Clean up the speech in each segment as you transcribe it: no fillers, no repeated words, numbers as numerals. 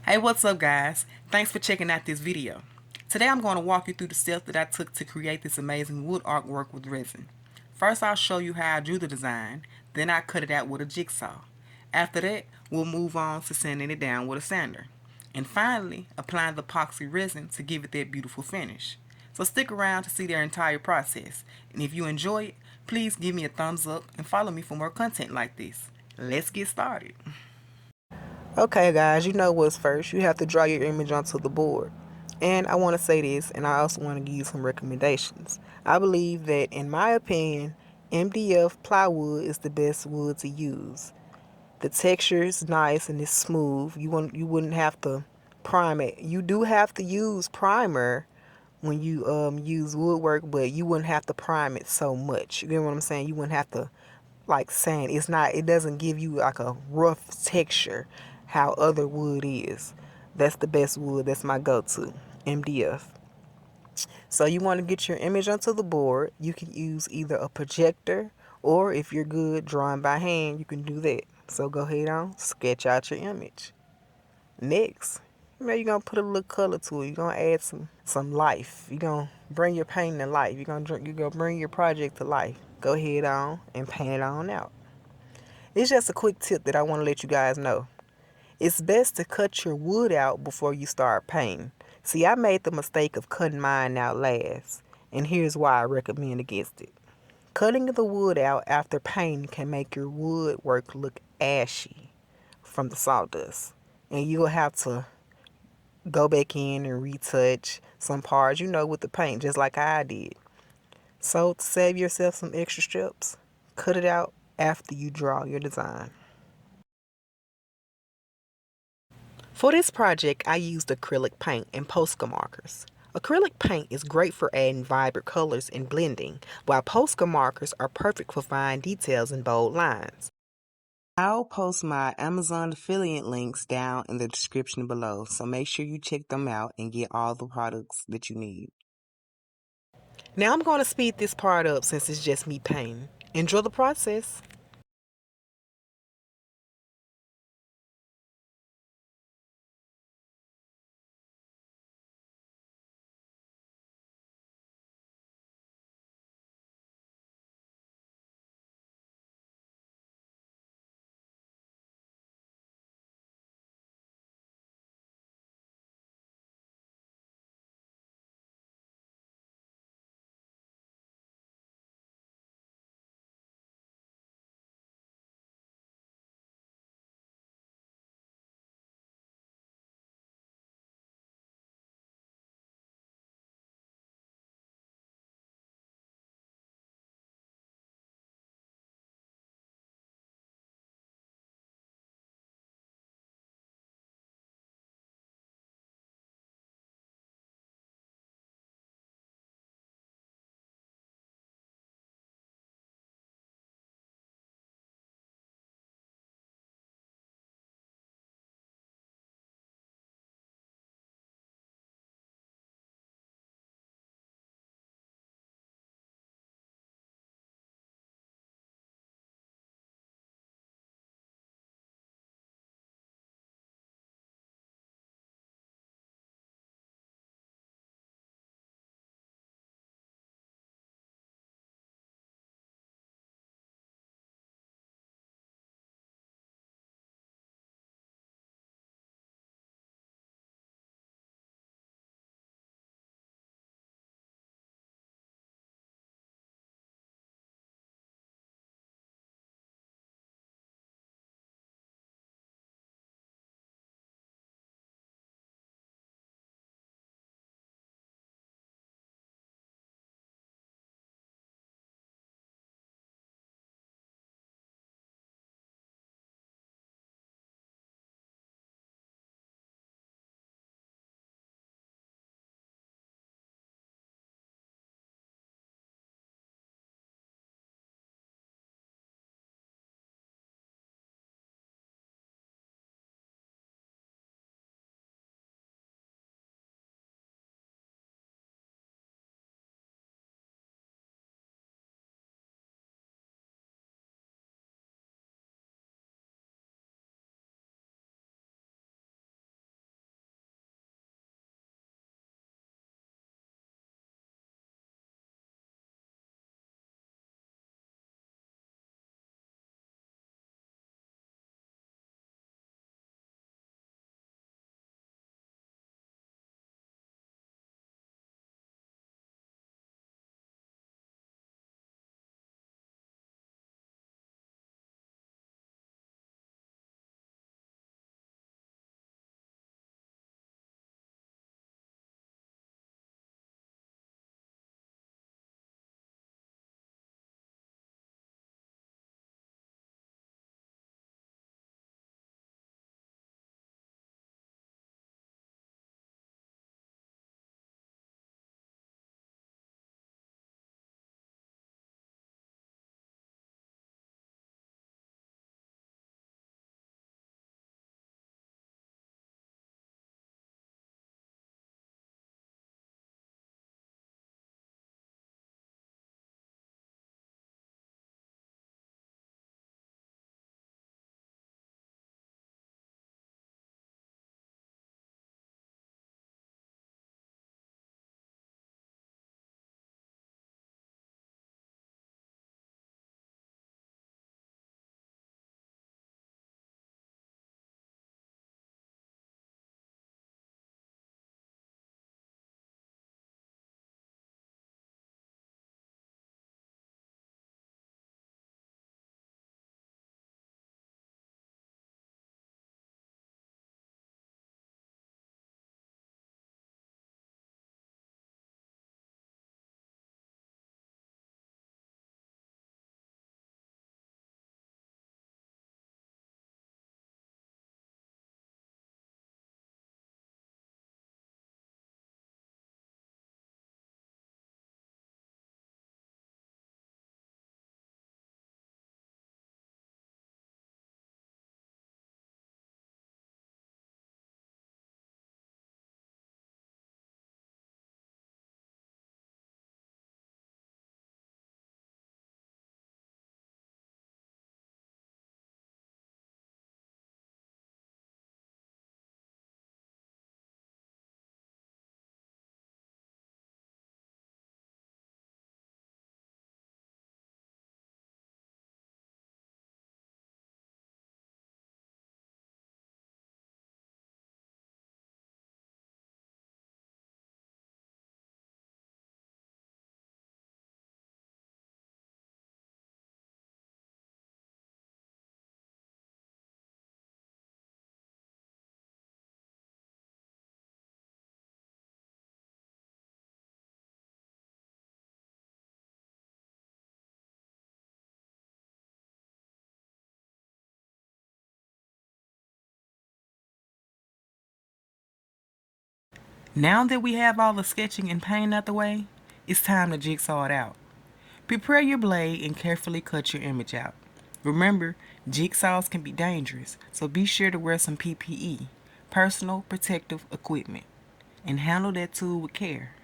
Hey, what's up guys? Thanks for checking out this video. Today I'm going to walk you through the steps that I took to create this amazing wood artwork with resin. First I'll show you how I drew the design, then I cut it out with a jigsaw. After that, we'll move on to sanding it down with a sander. And finally, applying the epoxy resin to give it that beautiful finish. So stick around to see their entire process. And if you enjoy it, please give me a thumbs up and follow me for more content like this. Let's get started. Okay guys, you know what's first. You have to draw your image onto the board. And I want to say this, and I also want to give you some recommendations. I believe that, in my opinion, MDF plywood is the best wood to use. The texture is nice and it's smooth. You wouldn't have to prime it. You do have to use primer when you use woodwork, but you wouldn't have to prime it so much. You get what I'm saying? You wouldn't have to like sand. It doesn't give you like a rough texture how other wood is. That's the best wood. That's my go-to, MDF. So you want to get your image onto the board. You can use either a projector, or if you're good drawing by hand, you can do that. So go ahead on, sketch out your image. Next, you're gonna put a little color to it. You're gonna add some life. You're gonna bring your painting to life. You're gonna bring your project to life. Go ahead on and paint it on out. It's just a quick tip that I want to let you guys know. It's best to cut your wood out before you start painting. See, I made the mistake of cutting mine out last, and here's why I recommend against it. Cutting the wood out after painting can make your woodwork look ashy from the sawdust, and you'll have to go back in and retouch some parts, with the paint, just like I did. So to save yourself some extra steps, cut it out after you draw your design. For this project, I used acrylic paint and Posca markers. Acrylic paint is great for adding vibrant colors and blending, while Posca markers are perfect for fine details and bold lines. I'll post my Amazon affiliate links down in the description below, so make sure you check them out and get all the products that you need. Now I'm going to speed this part up since it's just me painting. Enjoy the process. Now that we have all the sketching and painting out the way, it's time to jigsaw it out. Prepare your blade and carefully cut your image out. Remember, jigsaws can be dangerous, so be sure to wear some PPE, personal protective equipment, and handle that tool with care.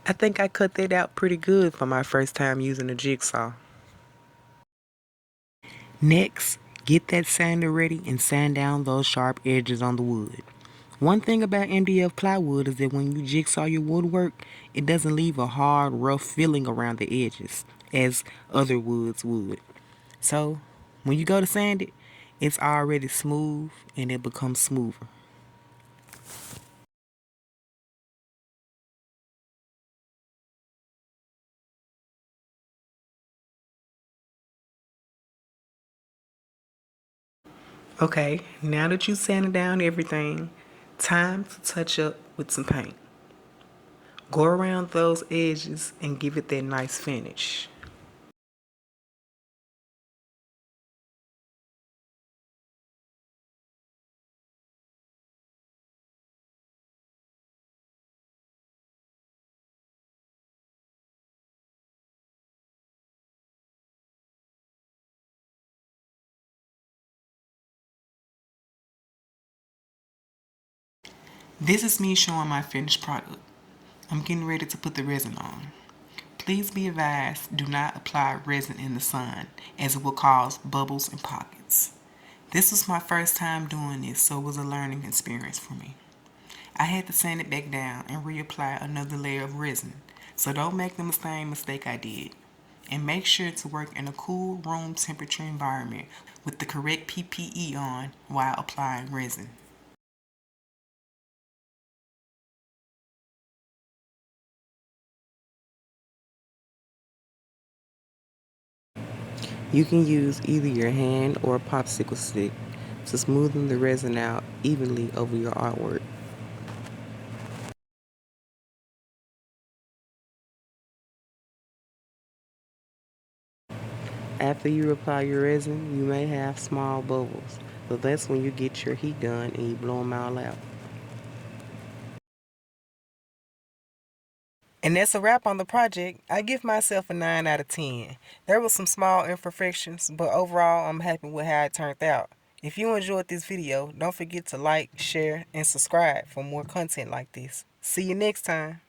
I think I cut that out pretty good for my first time using a jigsaw. Next, get that sander ready and sand down those sharp edges on the wood. One thing about MDF plywood is that when you jigsaw your woodwork, it doesn't leave a hard, rough feeling around the edges as other woods would. So, when you go to sand it, it's already smooth and it becomes smoother. Okay, now that you sanded down everything, time to touch up with some paint. Go around those edges and give it that nice finish. This is me showing my finished product. I'm getting ready to put the resin on. Please be advised, do not apply resin in the sun as it will cause bubbles and pockets. This was my first time doing this, so it was a learning experience for me. I had to sand it back down and reapply another layer of resin, so don't make the same mistake I did. And make sure to work in a cool room temperature environment with the correct PPE on while applying resin. You can use either your hand or a popsicle stick to smoothen the resin out evenly over your artwork. After you apply your resin, you may have small bubbles, so that's when you get your heat gun and you blow them all out. And that's a wrap on the project. I give myself a 9 out of 10. There were some small imperfections, but overall I'm happy with how it turned out. If you enjoyed this video, don't forget to like, share, and subscribe for more content like this. See you next time.